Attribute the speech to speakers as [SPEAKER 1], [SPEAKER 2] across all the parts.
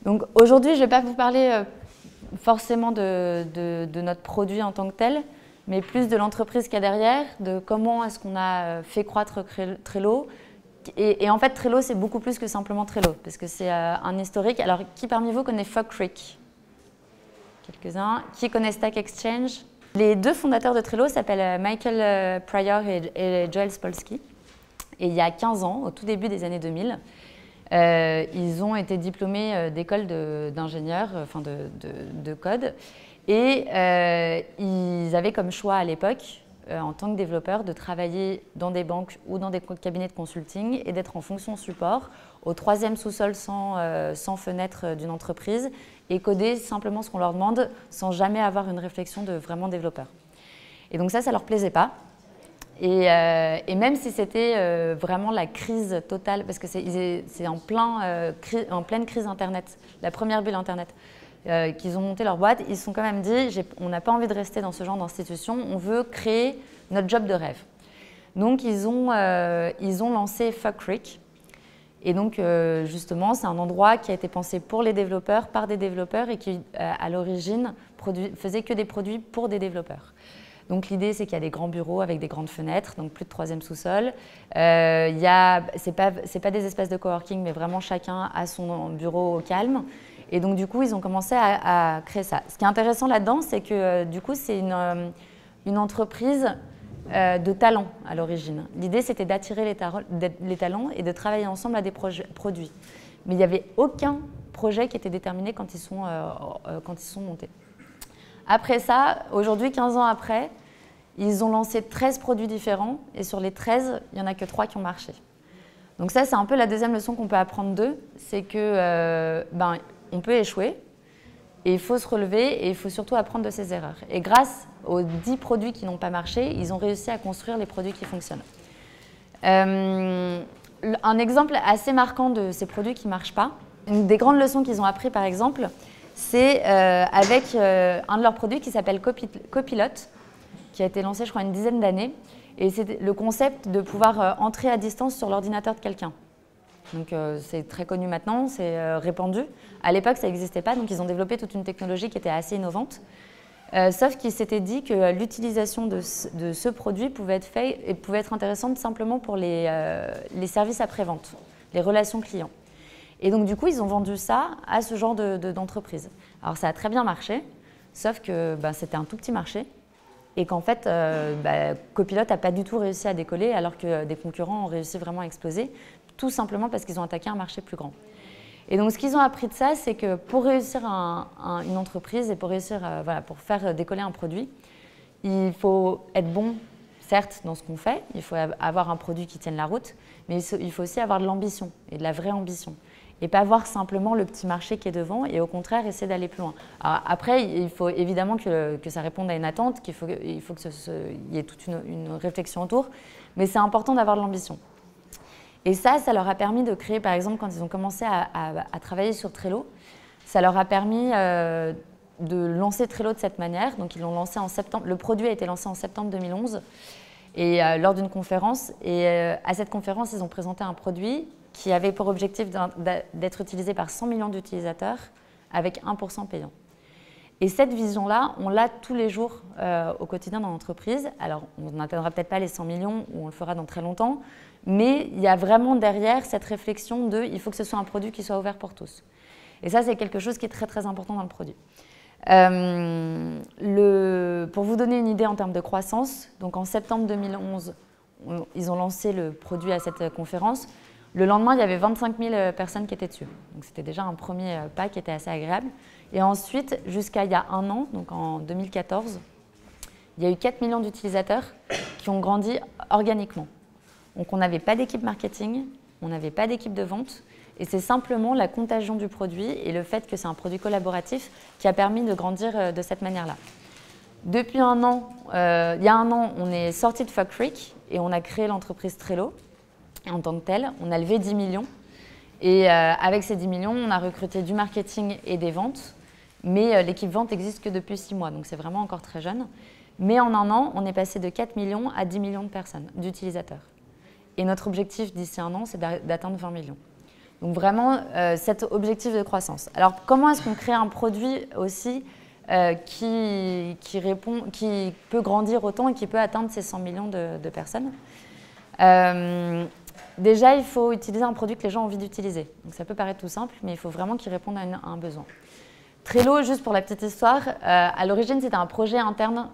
[SPEAKER 1] Donc aujourd'hui, je ne vais pas vous parler forcément de notre produit en tant que tel, mais plus de l'entreprise qu'il y a derrière, de comment est-ce qu'on a fait croître Trello. Et en fait, Trello, c'est beaucoup plus que simplement Trello, parce que c'est un historique. Alors, qui parmi vous connaît Fog Creek? Quelques-uns. Qui connaît Stack Exchange? Les deux fondateurs de Trello s'appellent Michael Pryor et Joel Spolsky. Et il y a 15 ans, au tout début des années 2000, ils ont été diplômés d'école d'ingénieurs, enfin de code. Et ils avaient comme choix à l'époque, en tant que développeurs, de travailler dans des banques ou dans des cabinets de consulting et d'être en fonction support au 3e sous-sol sans fenêtre d'une entreprise et coder simplement ce qu'on leur demande sans jamais avoir une réflexion de vraiment développeur. Et donc ça ne leur plaisait pas. Et même si c'était vraiment la crise totale, parce que c'est en pleine crise Internet, la première bulle Internet, qu'ils ont monté leur boîte, ils se sont quand même dit on n'a pas envie de rester dans ce genre d'institution, on veut créer notre job de rêve. Donc ils ont lancé Fog Creek. Et donc justement, c'est un endroit qui a été pensé pour les développeurs, par des développeurs et qui à l'origine faisait que des produits pour des développeurs. Donc l'idée, c'est qu'il y a des grands bureaux avec des grandes fenêtres, donc plus de 3e sous-sol. C'est pas des espaces de coworking, mais vraiment chacun a son bureau au calme. Et donc du coup, ils ont commencé à créer ça. Ce qui est intéressant là-dedans, c'est que du coup, c'est une entreprise de talents à l'origine. L'idée, c'était d'attirer les talents et de travailler ensemble à des produits. Mais il n'y avait aucun projet qui était déterminé quand ils sont montés. Après ça, aujourd'hui, 15 ans après, ils ont lancé 13 produits différents et sur les 13, il n'y en a que 3 qui ont marché. Donc ça, c'est un peu la deuxième leçon qu'on peut apprendre d'eux, c'est que on peut échouer et il faut se relever et il faut surtout apprendre de ses erreurs. Et grâce aux 10 produits qui n'ont pas marché, ils ont réussi à construire les produits qui fonctionnent. Un exemple assez marquant de ces produits qui ne marchent pas, une des grandes leçons qu'ils ont appris par exemple, c'est avec un de leurs produits qui s'appelle Copilot, qui a été lancé je crois une dizaine d'années. Et c'est le concept de pouvoir entrer à distance sur l'ordinateur de quelqu'un. Donc c'est très connu maintenant, c'est répandu. À l'époque, ça n'existait pas, donc ils ont développé toute une technologie qui était assez innovante. Sauf qu'ils s'étaient dit que l'utilisation de ce produit pouvait être intéressante simplement pour les services après-vente, les relations clients. Et donc du coup, ils ont vendu ça à ce genre d'entreprise. Alors ça a très bien marché, sauf que c'était un tout petit marché. Et qu'en fait, Copilot n'a pas du tout réussi à décoller alors que des concurrents ont réussi vraiment à exploser, tout simplement parce qu'ils ont attaqué un marché plus grand. Et donc ce qu'ils ont appris de ça, c'est que pour réussir une entreprise et pour pour faire décoller un produit, il faut être bon, certes, dans ce qu'on fait, il faut avoir un produit qui tienne la route, mais il faut aussi avoir de l'ambition et de la vraie ambition. Et pas voir simplement le petit marché qui est devant et au contraire essayer d'aller plus loin. Alors après, il faut évidemment que ça réponde à une attente, il faut qu'il y ait toute une réflexion autour, mais c'est important d'avoir de l'ambition. Et ça leur a permis de créer, par exemple, quand ils ont commencé à travailler sur Trello, ça leur a permis de lancer Trello de cette manière. Donc ils l'ont lancé en septembre, le produit a été lancé en septembre 2011 et, lors d'une conférence. Et à cette conférence, ils ont présenté un produit qui avait pour objectif d'être utilisé par 100 millions d'utilisateurs avec 1% payant. Et cette vision-là, on l'a tous les jours au quotidien dans l'entreprise. Alors, on n'atteindra peut-être pas les 100 millions, ou on le fera dans très longtemps, mais il y a vraiment derrière cette réflexion de il faut que ce soit un produit qui soit ouvert pour tous. Et ça, c'est quelque chose qui est très, très important dans le produit. Pour vous donner une idée en termes de croissance, donc en septembre 2011, ils ont lancé le produit à cette conférence. Le lendemain, il y avait 25 000 personnes qui étaient dessus. Donc c'était déjà un premier pas qui était assez agréable. Et ensuite, jusqu'à il y a un an, donc en 2014, il y a eu 4 millions d'utilisateurs qui ont grandi organiquement. Donc on n'avait pas d'équipe marketing, on n'avait pas d'équipe de vente. Et c'est simplement la contagion du produit et le fait que c'est un produit collaboratif qui a permis de grandir de cette manière-là. Depuis un an, il y a un an, on est sorti de Fog Creek et on a créé l'entreprise Trello. En tant que telle, on a levé 10 millions et avec ces 10 millions, on a recruté du marketing et des ventes, mais l'équipe vente n'existe que depuis 6 mois, donc c'est vraiment encore très jeune. Mais en un an, on est passé de 4 millions à 10 millions de personnes, d'utilisateurs. Et notre objectif d'ici un an, c'est d'atteindre 20 millions. Donc vraiment, cet objectif de croissance. Alors, comment est-ce qu'on crée un produit aussi qui peut grandir autant et qui peut atteindre ces 100 millions de personnes? Déjà, il faut utiliser un produit que les gens ont envie d'utiliser. Donc ça peut paraître tout simple, mais il faut vraiment qu'ils répondent à un besoin. Trello, juste pour la petite histoire, à l'origine, c'était un projet interne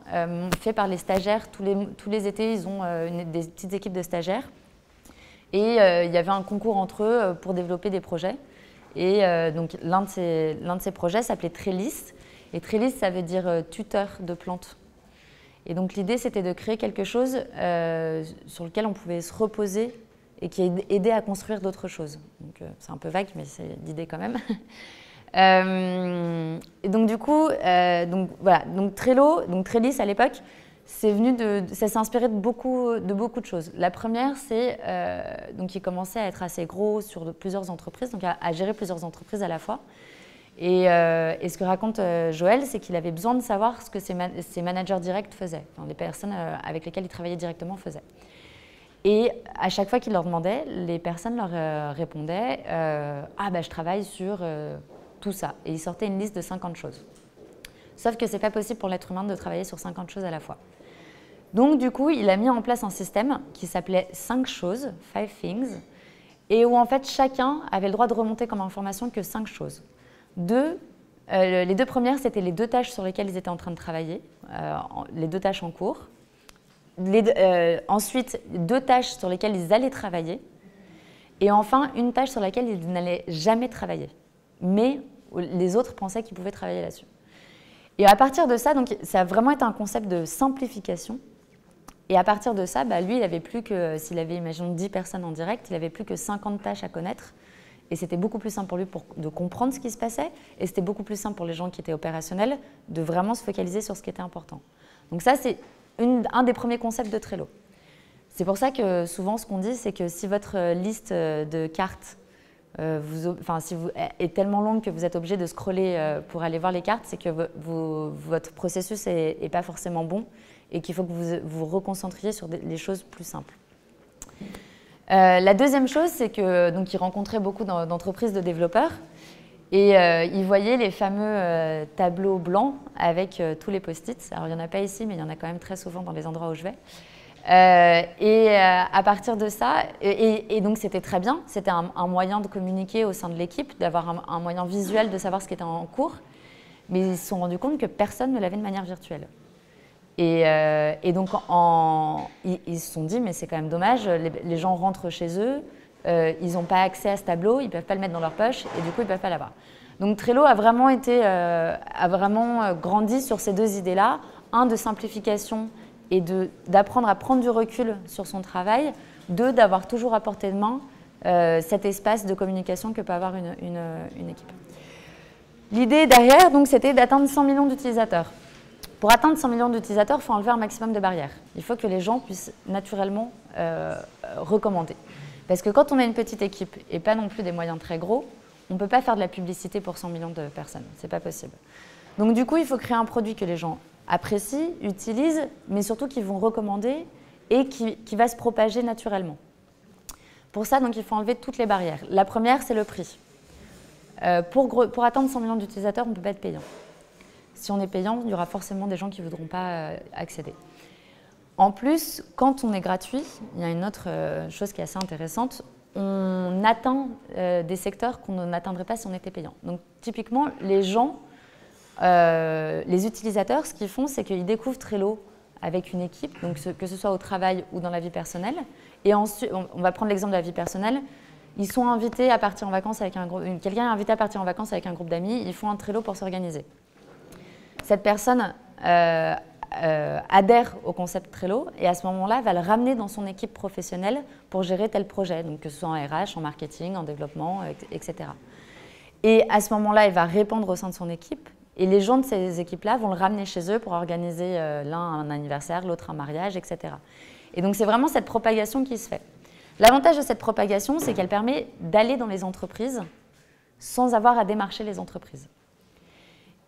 [SPEAKER 1] fait par les stagiaires. Tous les étés, ils ont des petites équipes de stagiaires. Et il y avait un concours entre eux pour développer des projets. Et donc, l'un de ces projets s'appelait Trellis. Et Trellis, ça veut dire tuteur de plantes. Et donc, l'idée, c'était de créer quelque chose sur lequel on pouvait se reposer et qui aidait à construire d'autres choses. Donc, c'est un peu vague, mais c'est l'idée quand même. Et donc du coup, voilà, donc Trello, donc Trellis à l'époque, ça s'est inspiré de beaucoup de choses. La première, c'est donc il commençait à être assez gros sur plusieurs entreprises, donc à gérer plusieurs entreprises à la fois. Et ce que raconte Joël, c'est qu'il avait besoin de savoir ce que ses managers directs faisaient, enfin, les personnes avec lesquelles il travaillait directement faisaient. Et à chaque fois qu'il leur demandait, les personnes leur répondaient ah ben je travaille sur tout ça. Et il sortait une liste de 50 choses. Sauf que ce n'est pas possible pour l'être humain de travailler sur 50 choses à la fois. Donc du coup, il a mis en place un système qui s'appelait 5 choses, 5 things, et où en fait chacun avait le droit de remonter comme information que 5 choses. Les 2 premières, c'était les 2 tâches sur lesquelles ils étaient en train de travailler, les 2 tâches en cours. Ensuite, 2 tâches sur lesquelles ils allaient travailler. Et enfin, une tâche sur laquelle ils n'allaient jamais travailler. Mais les autres pensaient qu'ils pouvaient travailler là-dessus. Et à partir de ça, donc, ça a vraiment été un concept de simplification. Et à partir de ça, lui, il n'avait plus que, s'il avait, imaginons, 10 personnes en direct, il n'avait plus que 50 tâches à connaître. Et c'était beaucoup plus simple pour lui de comprendre ce qui se passait. Et c'était beaucoup plus simple pour les gens qui étaient opérationnels de vraiment se focaliser sur ce qui était important. Donc ça, c'est un des premiers concepts de Trello. C'est pour ça que souvent, ce qu'on dit, c'est que si votre liste de cartes est tellement longue que vous êtes obligé de scroller pour aller voir les cartes, c'est que votre processus n'est pas forcément bon et qu'il faut que vous vous reconcentriez sur les choses plus simples. La deuxième chose, c'est qu'il rencontrait beaucoup d'entreprises de développeurs et il voyait les fameux tableaux blancs avec tous les post-it. Alors, il n'y en a pas ici, mais il y en a quand même très souvent dans les endroits où je vais. À partir de ça, et donc c'était très bien, c'était un moyen de communiquer au sein de l'équipe, d'avoir un moyen visuel de savoir ce qui était en cours, mais ils se sont rendus compte que personne ne l'avait de manière virtuelle. Et donc ils se sont dit, mais c'est quand même dommage, les gens rentrent chez eux, ils n'ont pas accès à ce tableau, ils ne peuvent pas le mettre dans leur poche, et du coup ils ne peuvent pas l'avoir. Donc Trello a vraiment grandi sur ces 2 idées-là, de simplification, et d'apprendre à prendre du recul sur son travail, d'avoir toujours à portée de main cet espace de communication que peut avoir une équipe. L'idée derrière, donc, c'était d'atteindre 100 millions d'utilisateurs. Pour atteindre 100 millions d'utilisateurs, il faut enlever un maximum de barrières. Il faut que les gens puissent naturellement recommander. Parce que quand on a une petite équipe et pas non plus des moyens très gros, on ne peut pas faire de la publicité pour 100 millions de personnes. Ce n'est pas possible. Donc du coup, il faut créer un produit que les gens apprécient, utilisent, mais surtout qu'ils vont recommander et qui va se propager naturellement. Pour ça, donc, il faut enlever toutes les barrières. La première, c'est le prix. Pour atteindre 100 millions d'utilisateurs, on ne peut pas être payant. Si on est payant, il y aura forcément des gens qui ne voudront pas accéder. En plus, quand on est gratuit, il y a une autre chose qui est assez intéressante, on atteint des secteurs qu'on n'atteindrait pas si on était payant. Donc typiquement, les gens, les utilisateurs, ce qu'ils font, c'est qu'ils découvrent Trello avec une équipe, donc que ce soit au travail ou dans la vie personnelle. Et ensuite, on va prendre l'exemple de la vie personnelle. Ils sont invités à partir en vacances avec un groupe. Quelqu'un est invité à partir en vacances avec un groupe d'amis. Ils font un Trello pour s'organiser. Cette personne adhère au concept Trello et à ce moment-là, va le ramener dans son équipe professionnelle pour gérer tel projet, donc que ce soit en RH, en marketing, en développement, etc. Et à ce moment-là, il va répandre au sein de son équipe et les gens de ces équipes-là vont le ramener chez eux pour organiser l'un un anniversaire, l'autre un mariage, etc. Et donc, c'est vraiment cette propagation qui se fait. L'avantage de cette propagation, c'est qu'elle permet d'aller dans les entreprises sans avoir à démarcher les entreprises.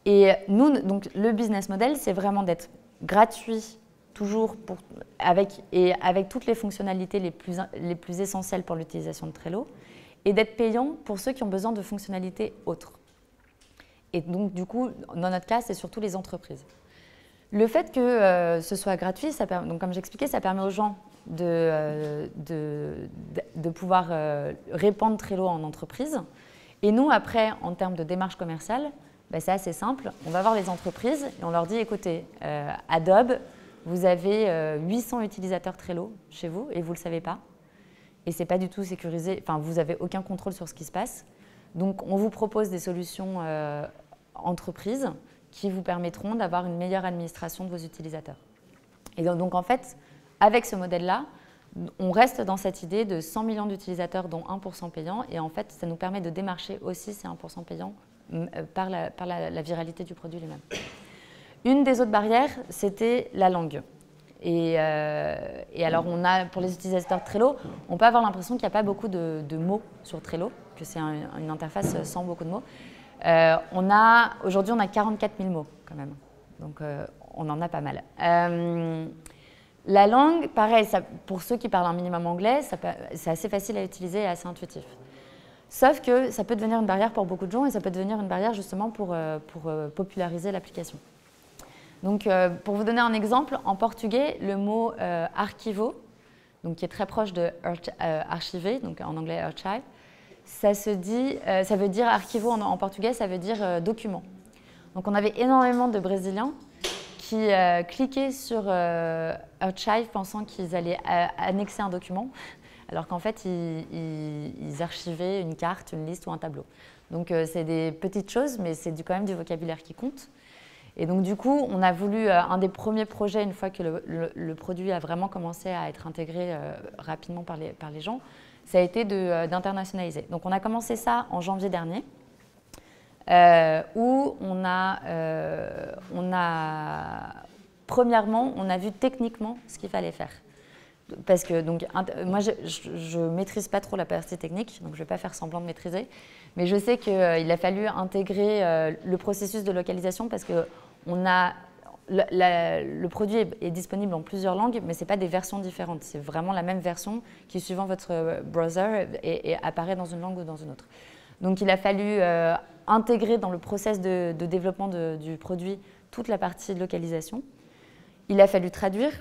[SPEAKER 1] Et nous, donc, le business model, c'est vraiment d'être gratuit, toujours, avec toutes les fonctionnalités les plus essentielles pour l'utilisation de Trello, et d'être payant pour ceux qui ont besoin de fonctionnalités autres. Et donc, du coup, dans notre cas, c'est surtout les entreprises. Le fait que ce soit gratuit, donc comme j'expliquais, ça permet aux gens de pouvoir répandre Trello en entreprise. Et nous, après, en termes de démarche commerciale, c'est assez simple. On va voir les entreprises et on leur dit, écoutez, Adobe, vous avez 800 utilisateurs Trello chez vous et vous ne le savez pas. Et ce n'est pas du tout sécurisé, enfin, vous n'avez aucun contrôle sur ce qui se passe. Donc, on vous propose des solutions entreprises qui vous permettront d'avoir une meilleure administration de vos utilisateurs. Et donc, en fait, avec ce modèle-là, on reste dans cette idée de 100 millions d'utilisateurs, dont 1% payant. Et en fait, ça nous permet de démarcher aussi ces 1% payants par la viralité du produit lui-même. Une des autres barrières, c'était la langue. Et alors, pour les utilisateurs de Trello, on peut avoir l'impression qu'il n'y a pas beaucoup de mots sur Trello, que c'est une interface sans beaucoup de mots. Aujourd'hui, on a 44 000 mots quand même, donc on en a pas mal. La langue, pareil, pour ceux qui parlent un minimum anglais, c'est assez facile à utiliser et assez intuitif. Sauf que ça peut devenir une barrière pour beaucoup de gens et ça peut devenir une barrière justement pour populariser l'application. Donc, pour vous donner un exemple, en portugais, le mot archivo, donc qui est très proche de archiver, donc en anglais archive, ça veut dire archivo en portugais, ça veut dire document. Donc, on avait énormément de Brésiliens qui cliquaient sur archive pensant qu'ils allaient annexer un document, alors qu'en fait, ils archivaient une carte, une liste ou un tableau. Donc, c'est des petites choses, mais c'est quand même du vocabulaire qui compte. Et donc, du coup, on a voulu, un des premiers projets, une fois que le produit a vraiment commencé à être intégré rapidement par les gens, ça a été d'internationaliser. Donc, on a commencé ça en janvier dernier, où premièrement, on a vu techniquement ce qu'il fallait faire. Parce que moi, je ne maîtrise pas trop la partie technique, donc je ne vais pas faire semblant de maîtriser. Mais je sais qu'il a fallu intégrer le processus de localisation parce que le produit est disponible en plusieurs langues, mais ce n'est pas des versions différentes. C'est vraiment la même version qui, suivant votre browser, apparaît dans une langue ou dans une autre. Donc, il a fallu intégrer dans le process de développement du produit toute la partie de localisation. Il a fallu traduire.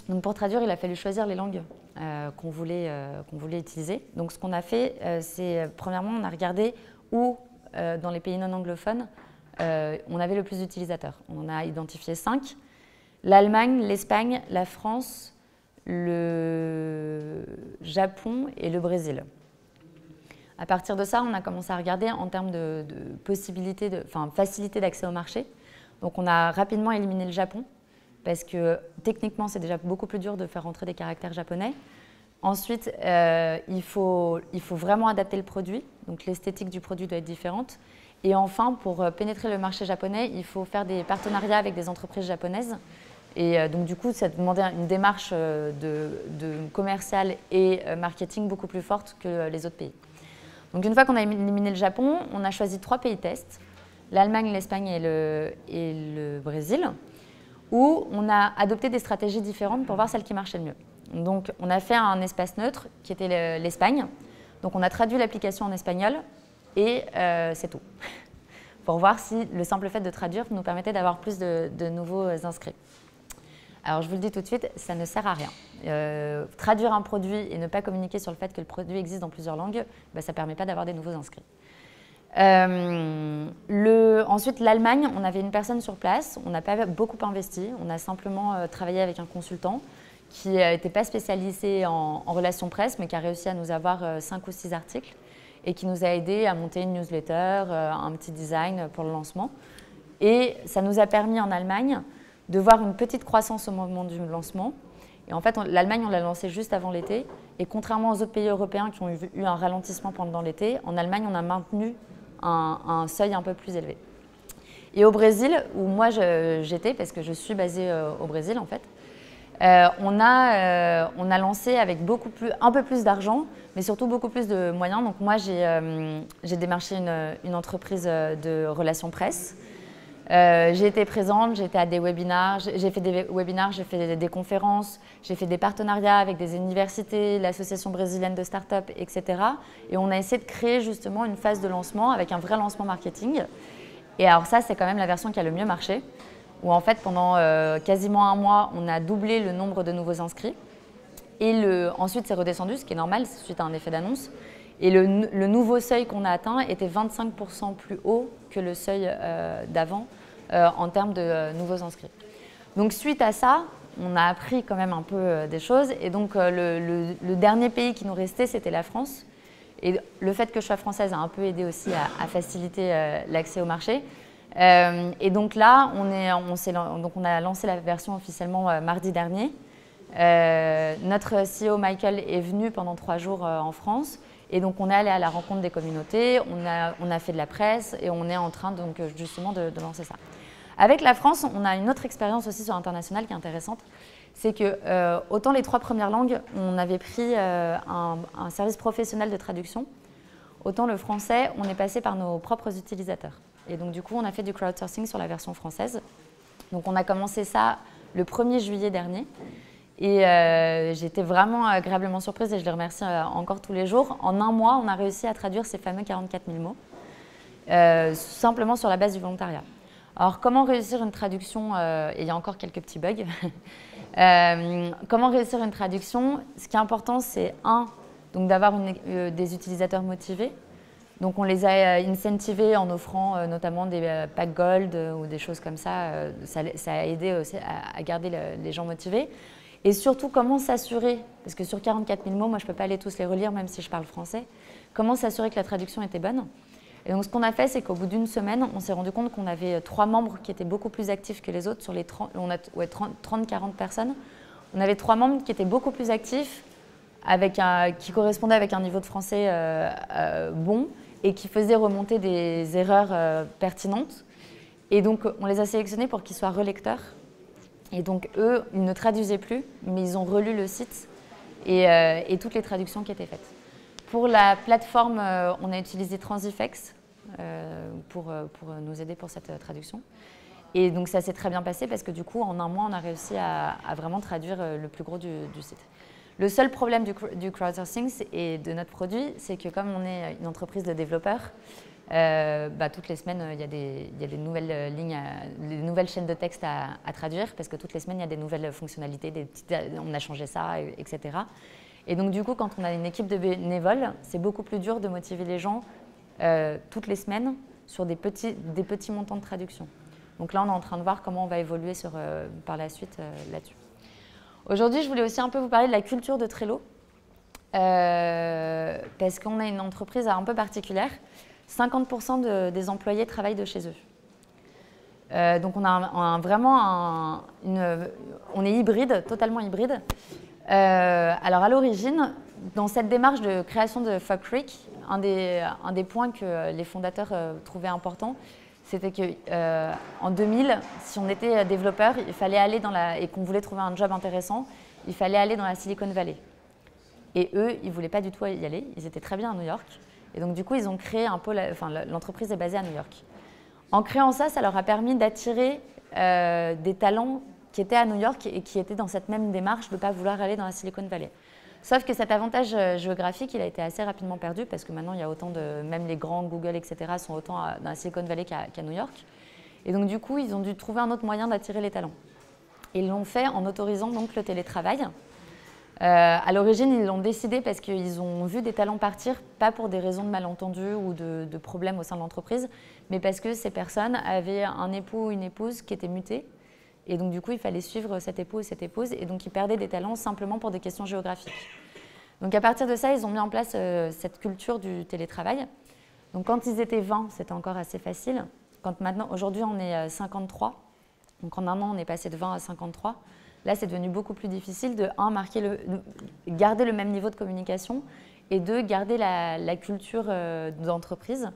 [SPEAKER 1] Donc, pour traduire, il a fallu choisir les langues qu'on voulait utiliser. Donc, ce qu'on a fait, c'est, premièrement, on a regardé où, dans les pays non anglophones, on avait le plus d'utilisateurs. On en a identifié 5. L'Allemagne, l'Espagne, la France, le Japon et le Brésil. À partir de ça, on a commencé à regarder en termes de possibilités, facilité d'accès au marché. Donc, on a rapidement éliminé le Japon, parce que techniquement, c'est déjà beaucoup plus dur de faire rentrer des caractères japonais. Ensuite, il faut vraiment adapter le produit, donc l'esthétique du produit doit être différente. Et enfin, pour pénétrer le marché japonais, il faut faire des partenariats avec des entreprises japonaises. Et donc, du coup, ça demandait une démarche de commercial et marketing beaucoup plus forte que les autres pays. Donc, une fois qu'on a éliminé le Japon, on a choisi 3 pays tests, l'Allemagne, l'Espagne et le Brésil, où on a adopté des stratégies différentes pour voir celle qui marchait le mieux. Donc, on a fait un espace neutre qui était l'Espagne. Donc, on a traduit l'application en espagnol et c'est tout. Pour voir si le simple fait de traduire nous permettait d'avoir plus de nouveaux inscrits. Alors, je vous le dis tout de suite, ça ne sert à rien. Traduire un produit et ne pas communiquer sur le fait que le produit existe dans plusieurs langues, ça ne permet pas d'avoir des nouveaux inscrits. Ensuite, l'Allemagne, on avait une personne sur place, on n'a pas beaucoup investi, on a simplement travaillé avec un consultant qui n'était pas spécialisé en relations presse, mais qui a réussi à nous avoir 5 ou 6 articles et qui nous a aidé à monter une newsletter, un petit design pour le lancement. Et ça nous a permis en Allemagne de voir une petite croissance au moment du lancement. Et en fait, l'Allemagne, on l'a lancé juste avant l'été. Et contrairement aux autres pays européens qui ont eu un ralentissement pendant l'été, en Allemagne, on a maintenu un seuil un peu plus élevé. Et au Brésil, où moi j'étais, parce que je suis basée au Brésil en fait, on a lancé avec un peu plus d'argent, mais surtout beaucoup plus de moyens. Donc moi, j'ai démarché une entreprise de relations presse J'ai été présente, j'ai été à des webinaires, j'ai fait des webinaires, j'ai fait des conférences, j'ai fait des partenariats avec des universités, l'association brésilienne de start-up, etc. Et on a essayé de créer justement une phase de lancement avec un vrai lancement marketing. Et alors ça, c'est quand même la version qui a le mieux marché, où en fait, pendant quasiment un mois, on a doublé le nombre de nouveaux inscrits. Et ensuite, c'est redescendu, ce qui est normal, suite à un effet d'annonce. Et le nouveau seuil qu'on a atteint était 25% plus haut que le seuil d'avant en termes de nouveaux inscrits. Donc suite à ça, on a appris quand même un peu des choses. Et donc le dernier pays qui nous restait, c'était la France. Et le fait que je sois française a un peu aidé aussi à faciliter l'accès au marché. Et donc là, on a lancé la version officiellement mardi dernier. Notre CEO Michael est venu pendant 3 jours en France. Et donc, on est allé à la rencontre des communautés, on a fait de la presse et on est en train donc, justement de lancer ça. Avec la France, on a une autre expérience aussi sur l'international qui est intéressante. C'est que autant les 3 premières langues, on avait pris un service professionnel de traduction, autant le français, on est passé par nos propres utilisateurs. Et donc, du coup, on a fait du crowdsourcing sur la version française. Donc, on a commencé ça le 1er juillet dernier. Et j'étais vraiment agréablement surprise et je les remercie encore tous les jours. En un mois, on a réussi à traduire ces fameux 44 000 mots, simplement sur la base du volontariat. Alors, comment réussir une traduction et il y a encore quelques petits bugs. Comment réussir une traduction? Ce qui est important, c'est d'avoir des utilisateurs motivés. Donc, on les a incentivés en offrant notamment des packs gold ou des choses comme ça. Ça a aidé aussi à garder les gens motivés. Et surtout, comment s'assurer, parce que sur 44 000 mots, moi je ne peux pas aller tous les relire même si je parle français, comment s'assurer que la traduction était bonne. Et donc ce qu'on a fait, c'est qu'au bout d'une semaine, on s'est rendu compte qu'on avait 3 membres qui étaient beaucoup plus actifs que les autres, sur les 30-40 personnes. On avait 3 membres qui étaient beaucoup plus actifs, qui correspondaient avec un niveau de français bon et qui faisaient remonter des erreurs pertinentes. Et donc on les a sélectionnés pour qu'ils soient relecteurs. Et donc, eux, ils ne traduisaient plus, mais ils ont relu le site et toutes les traductions qui étaient faites. Pour la plateforme, on a utilisé Transifex pour nous aider pour cette traduction. Et donc, ça s'est très bien passé parce que du coup, en un mois, on a réussi à vraiment traduire le plus gros du site. Le seul problème du crowdsourcing et de notre produit, c'est que comme on est une entreprise de développeurs, toutes les semaines, il y a des nouvelles lignes, des nouvelles chaînes de texte à traduire parce que toutes les semaines, il y a des nouvelles fonctionnalités, on a changé ça, etc. Et donc, du coup, quand on a une équipe de bénévoles, c'est beaucoup plus dur de motiver les gens toutes les semaines sur des petits montants de traduction. Donc là, on est en train de voir comment on va évoluer par la suite là-dessus. Aujourd'hui, je voulais aussi un peu vous parler de la culture de Trello parce qu'on a une entreprise un peu particulière. 50% des employés travaillent de chez eux. Donc on a on est hybride, totalement hybride. Alors à l'origine, dans cette démarche de création de Fog Creek, un des points que les fondateurs trouvaient important, c'était qu'en 2000, si on était développeur, il fallait aller et qu'on voulait trouver un job intéressant, il fallait aller dans la Silicon Valley. Et eux, ils ne voulaient pas du tout y aller, ils étaient très bien à New York. Et donc, du coup, ils ont créé un pôle, l'entreprise est basée à New York. En créant ça, ça leur a permis d'attirer des talents qui étaient à New York et qui étaient dans cette même démarche de ne pas vouloir aller dans la Silicon Valley. Sauf que cet avantage géographique, il a été assez rapidement perdu parce que maintenant, il y a autant même les grands Google, etc., sont autant dans la Silicon Valley qu'à New York. Et donc, du coup, ils ont dû trouver un autre moyen d'attirer les talents. Et ils l'ont fait en autorisant donc le télétravail. À l'origine, ils l'ont décidé parce qu'ils ont vu des talents partir, pas pour des raisons de malentendus ou de problèmes au sein de l'entreprise, mais parce que ces personnes avaient un époux ou une épouse qui était muté. Et donc, du coup, il fallait suivre cet époux ou cette épouse. Et donc, ils perdaient des talents simplement pour des questions géographiques. Donc, à partir de ça, ils ont mis en place cette culture du télétravail. Donc, quand ils étaient 20, c'était encore assez facile. Aujourd'hui, on est 53. Donc, en un an, on est passé de 20 à 53. Là, c'est devenu beaucoup plus difficile de, garder le même niveau de communication et de garder la culture d'entreprise.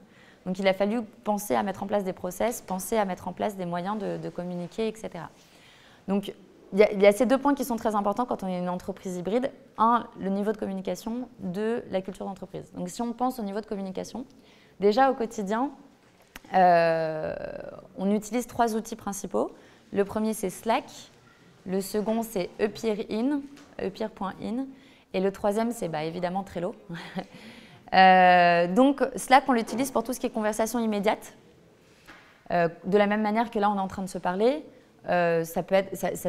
[SPEAKER 1] Donc, il a fallu penser à mettre en place des process, penser à mettre en place des moyens de communiquer, etc. Donc, il y a ces 2 points qui sont très importants quand on est une entreprise hybride. 1, le niveau de communication. 2, la culture d'entreprise. Donc, si on pense au niveau de communication, déjà au quotidien, On utilise 3 outils principaux. Le premier, c'est Slack. Le second, c'est epeer.in. Et le troisième, c'est évidemment Trello. Donc, Slack, on l'utilise pour tout ce qui est conversation immédiate. De la même manière que là, on est en train de se parler, ça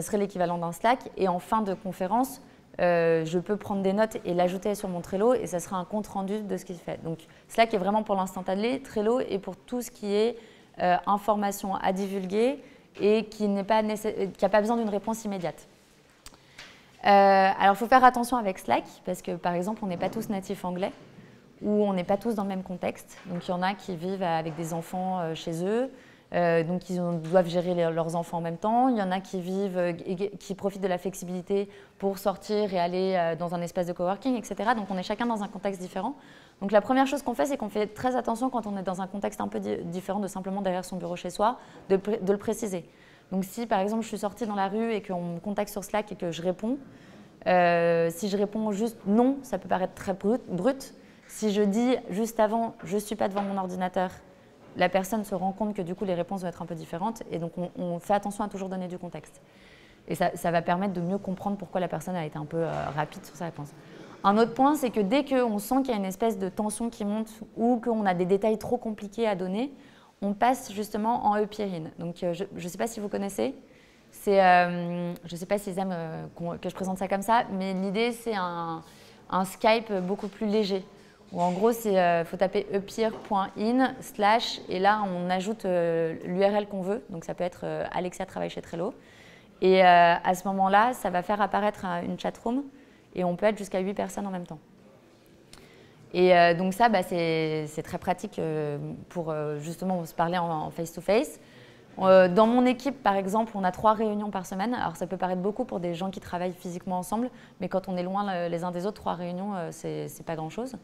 [SPEAKER 1] serait l'équivalent d'un Slack. Et en fin de conférence, je peux prendre des notes et l'ajouter sur mon Trello et ça sera un compte rendu de ce qui se fait. Donc, Slack est vraiment pour l'instantané, Trello est pour tout ce qui est information à divulguer et qui n'a pas besoin d'une réponse immédiate. Alors, il faut faire attention avec Slack parce que, par exemple, on n'est pas tous natifs anglais ou on n'est pas tous dans le même contexte. Donc, il y en a qui vivent avec des enfants chez eux, donc ils doivent gérer leurs enfants en même temps. Il y en a qui profitent de la flexibilité pour sortir et aller dans un espace de coworking, etc. Donc, on est chacun dans un contexte différent. Donc, la première chose qu'on fait, c'est qu'on fait très attention quand on est dans un contexte un peu différent de simplement derrière son bureau chez soi, de le préciser. Donc, si par exemple, je suis sortie dans la rue et qu'on me contacte sur Slack et que je réponds, si je réponds juste non, ça peut paraître très brut. Si je dis juste avant, je ne suis pas devant mon ordinateur, la personne se rend compte que du coup, les réponses vont être un peu différentes. Et donc, on fait attention à toujours donner du contexte. Et ça va permettre de mieux comprendre pourquoi la personne a été un peu rapide sur sa réponse. Un autre point, c'est que dès qu'on sent qu'il y a une espèce de tension qui monte ou qu'on a des détails trop compliqués à donner, on passe justement en epeer.in. Donc, je ne sais pas si vous connaissez. Je ne sais pas s'ils aiment que je présente ça comme ça, mais l'idée, c'est un Skype beaucoup plus léger. Où en gros, il faut taper epeer.in/ et là, on ajoute l'URL qu'on veut. Donc, ça peut être Alexia travaille chez Trello. Et à ce moment-là, ça va faire apparaître une chatroom et on peut être jusqu'à 8 personnes en même temps. Et donc ça, c'est très pratique pour justement se parler en face-to-face. Dans mon équipe, par exemple, on a 3 réunions par semaine. Alors, ça peut paraître beaucoup pour des gens qui travaillent physiquement ensemble, mais quand on est loin les uns des autres, 3 réunions, c'est pas grand-chose.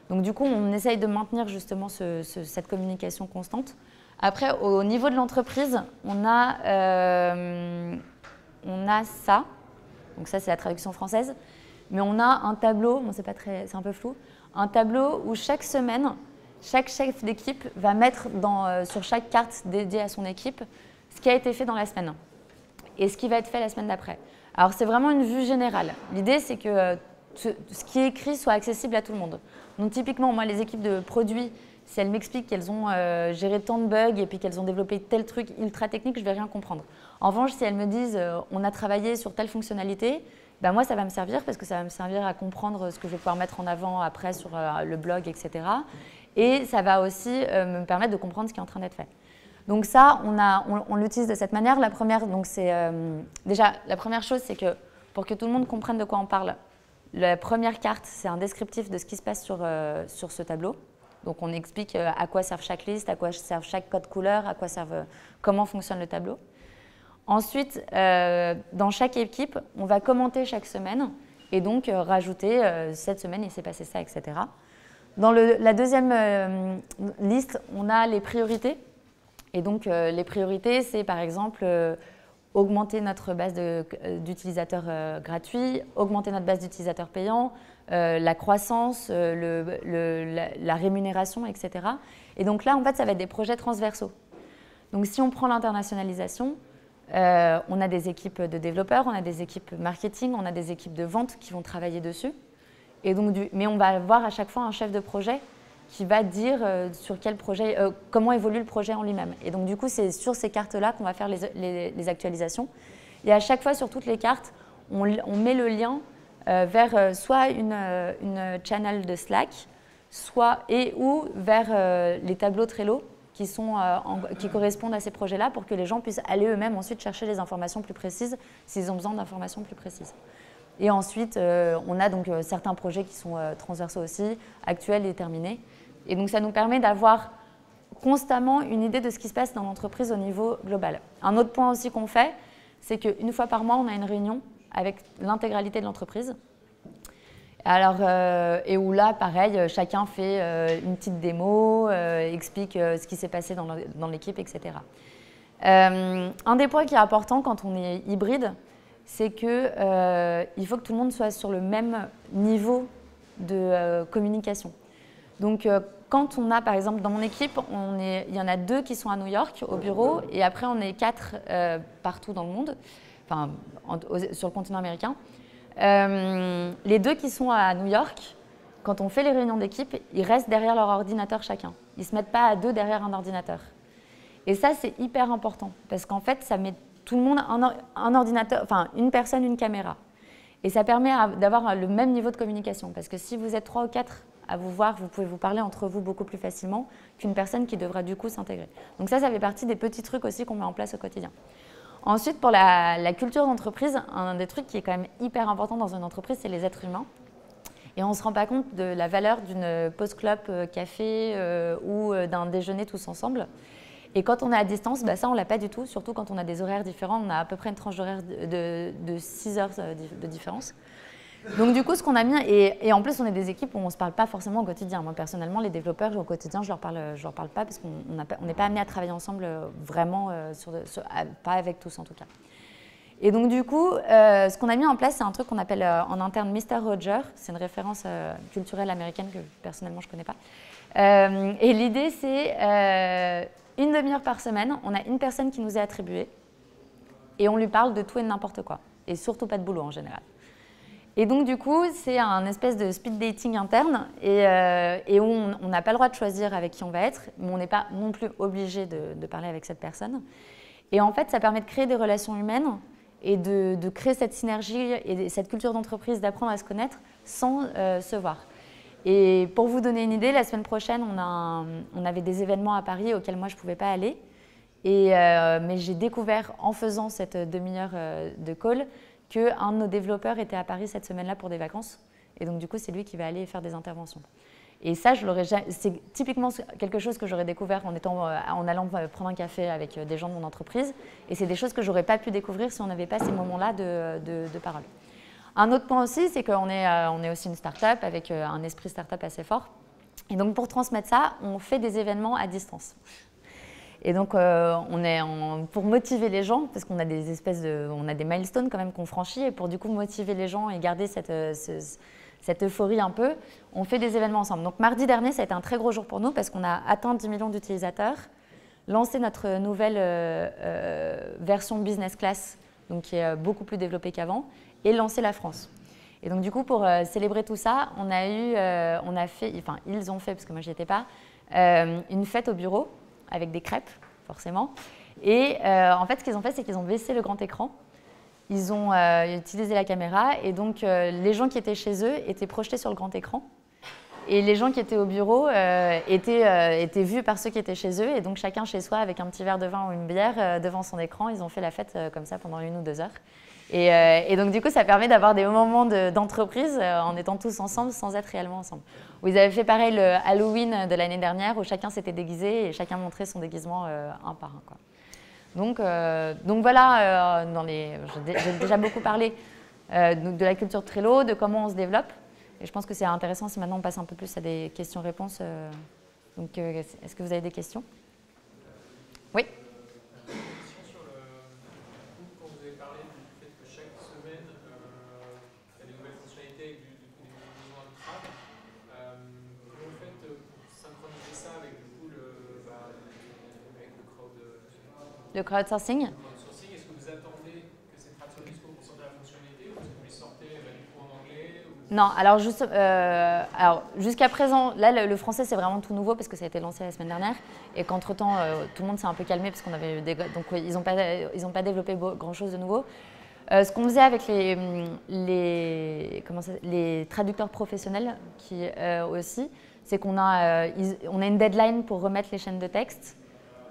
[SPEAKER 1] Donc, du coup, on essaye de maintenir justement cette communication constante. Après, au niveau de l'entreprise, on a ça. Donc, ça, c'est la traduction française. Mais on a un tableau, bon, c'est un peu flou, un tableau où chaque semaine, chaque chef d'équipe va mettre sur chaque carte dédiée à son équipe ce qui a été fait dans la semaine et ce qui va être fait la semaine d'après. Alors, c'est vraiment une vue générale. L'idée, c'est que ce qui est écrit soit accessible à tout le monde. Donc, typiquement, moi, les équipes de produits, si elles m'expliquent qu'elles ont géré tant de bugs et puis qu'elles ont développé tel truc ultra technique, je ne vais rien comprendre. En revanche, si elles me disent on a travaillé sur telle fonctionnalité, moi, ça va me servir parce que ça va me servir à comprendre ce que je vais pouvoir mettre en avant après sur le blog, etc. Et ça va aussi me permettre de comprendre ce qui est en train d'être fait. Donc ça, on l'utilise de cette manière. La première, déjà, la première chose, c'est que pour que tout le monde comprenne de quoi on parle, la première carte, c'est un descriptif de ce qui se passe sur ce tableau. Donc on explique à quoi servent chaque liste, à quoi servent chaque code couleur, comment fonctionne le tableau. Ensuite, dans chaque équipe, on va commenter chaque semaine et donc rajouter cette semaine, il s'est passé ça, etc. Dans la deuxième liste, on a les priorités. Et donc, les priorités, c'est par exemple augmenter notre base d'utilisateurs gratuits, augmenter notre base d'utilisateurs payants, la croissance, la rémunération, etc. Et donc là, en fait, ça va être des projets transversaux. Donc, si on prend l'internationalisation, on a des équipes de développeurs, on a des équipes marketing, on a des équipes de vente qui vont travailler dessus. Et donc, mais on va avoir à chaque fois un chef de projet qui va dire sur quel projet, comment évolue le projet en lui-même. Et donc, du coup, c'est sur ces cartes-là qu'on va faire les actualisations. Et à chaque fois, sur toutes les cartes, on met le lien vers soit une channel de Slack, ou vers les tableaux Trello qui correspondent à ces projets-là pour que les gens puissent aller eux-mêmes ensuite chercher les informations plus précises s'ils ont besoin d'informations plus précises. Et ensuite, on a donc certains projets qui sont transversaux aussi, actuels et terminés. Et donc, ça nous permet d'avoir constamment une idée de ce qui se passe dans l'entreprise au niveau global. Un autre point aussi qu'on fait, c'est qu'une fois par mois, on a une réunion avec l'intégralité de l'entreprise. Alors, et où là, pareil, chacun fait une petite démo, explique ce qui s'est passé dans l'équipe, etc. Un des points qui est important quand on est hybride, c'est qu'il faut que tout le monde soit sur le même niveau de communication. Donc, quand on a, par exemple, dans mon équipe, il y en a 2 qui sont à New York, au bureau, et après, on est 4 partout dans le monde, enfin, sur le continent américain. Les 2 qui sont à New York, quand on fait les réunions d'équipe, ils restent derrière leur ordinateur chacun. Ils ne se mettent pas à 2 derrière un ordinateur. Et ça, c'est hyper important, parce qu'en fait, ça met tout le monde un ordinateur, enfin, une personne, une caméra. Et ça permet d'avoir le même niveau de communication, parce que si vous êtes 3 ou 4 à vous voir, vous pouvez vous parler entre vous beaucoup plus facilement qu'une personne qui devra du coup s'intégrer. Donc ça fait partie des petits trucs aussi qu'on met en place au quotidien. Ensuite, pour la culture d'entreprise, un des trucs qui est quand même hyper important dans une entreprise, c'est les êtres humains. Et on ne se rend pas compte de la valeur d'une pause clope café ou d'un déjeuner tous ensemble. Et quand on est à distance, ça on ne l'a pas du tout, surtout quand on a des horaires différents. On a à peu près une tranche d'horaire de 6 heures de différence. Donc du coup, ce qu'on a mis, et en plus on est des équipes où on ne se parle pas forcément au quotidien. Moi personnellement, les développeurs au quotidien, je leur parle pas parce qu'on n'est pas amené à travailler ensemble vraiment, pas avec tous en tout cas. Et donc du coup, ce qu'on a mis en place, c'est un truc qu'on appelle en interne Mr. Roger. C'est une référence culturelle américaine que personnellement je ne connais pas. Et l'idée, c'est une demi-heure par semaine, on a une personne qui nous est attribuée et on lui parle de tout et de n'importe quoi. Et surtout pas de boulot en général. Et donc du coup, c'est un espèce de speed dating interne et où on n'a pas le droit de choisir avec qui on va être, mais on n'est pas non plus obligé de parler avec cette personne. Et en fait, ça permet de créer des relations humaines et de créer cette synergie et cette culture d'entreprise, d'apprendre à se connaître sans se voir. Et pour vous donner une idée, la semaine prochaine, on avait des événements à Paris auxquels moi je ne pouvais pas aller. Mais j'ai découvert en faisant cette demi-heure de call qu'un de nos développeurs était à Paris cette semaine-là pour des vacances. Et donc du coup, c'est lui qui va aller faire des interventions. Et ça, c'est typiquement quelque chose que j'aurais découvert en allant prendre un café avec des gens de mon entreprise. Et c'est des choses que je n'aurais pas pu découvrir si on n'avait pas ces moments-là de parole. Un autre point aussi, c'est qu'on est aussi une start-up avec un esprit start-up assez fort. Et donc, pour transmettre ça, on fait des événements à distance. Et donc, pour motiver les gens, parce qu'on a on a des milestones quand même qu'on franchit, et pour du coup motiver les gens et garder cette euphorie un peu, on fait des événements ensemble. Donc, mardi dernier, ça a été un très gros jour pour nous parce qu'on a atteint 10 millions d'utilisateurs, lancé notre nouvelle version business class, donc qui est beaucoup plus développée qu'avant, et lancer la France. Et donc du coup, pour célébrer tout ça, ils ont fait, parce que moi j'y étais pas, une fête au bureau avec des crêpes, forcément. Et en fait, ce qu'ils ont fait, c'est qu'ils ont baissé le grand écran. Ils ont utilisé la caméra, et donc les gens qui étaient chez eux étaient projetés sur le grand écran. Et les gens qui étaient au bureau étaient vus par ceux qui étaient chez eux. Et donc chacun chez soi, avec un petit verre de vin ou une bière devant son écran, ils ont fait la fête comme ça pendant 1 ou 2 heures. Et donc du coup, ça permet d'avoir des moments d'entreprise en étant tous ensemble sans être réellement ensemble. Où ils avaient fait pareil le Halloween de l'année dernière, où chacun s'était déguisé et chacun montrait son déguisement un par un, quoi. Donc voilà, j'ai déjà beaucoup parlé de la culture Trello, de comment on se développe. Et je pense que c'est intéressant si maintenant on passe un peu plus à des questions-réponses. Donc est-ce que vous avez des questions? Oui. Le crowdsourcing.
[SPEAKER 2] Est-ce que vous attendez que ces crowdsourcing soient pour sortir la fonctionnalité ou est-ce que vous les sortez du coup en anglais ou...
[SPEAKER 1] Non, alors jusqu'à présent, là le français c'est vraiment tout nouveau parce que ça a été lancé la semaine dernière et qu'entre-temps tout le monde s'est un peu calmé parce qu'on avait donc ils n'ont pas développé grand-chose de nouveau. Ce qu'on faisait avec les traducteurs professionnels aussi, c'est qu'on a une deadline pour remettre les chaînes de texte.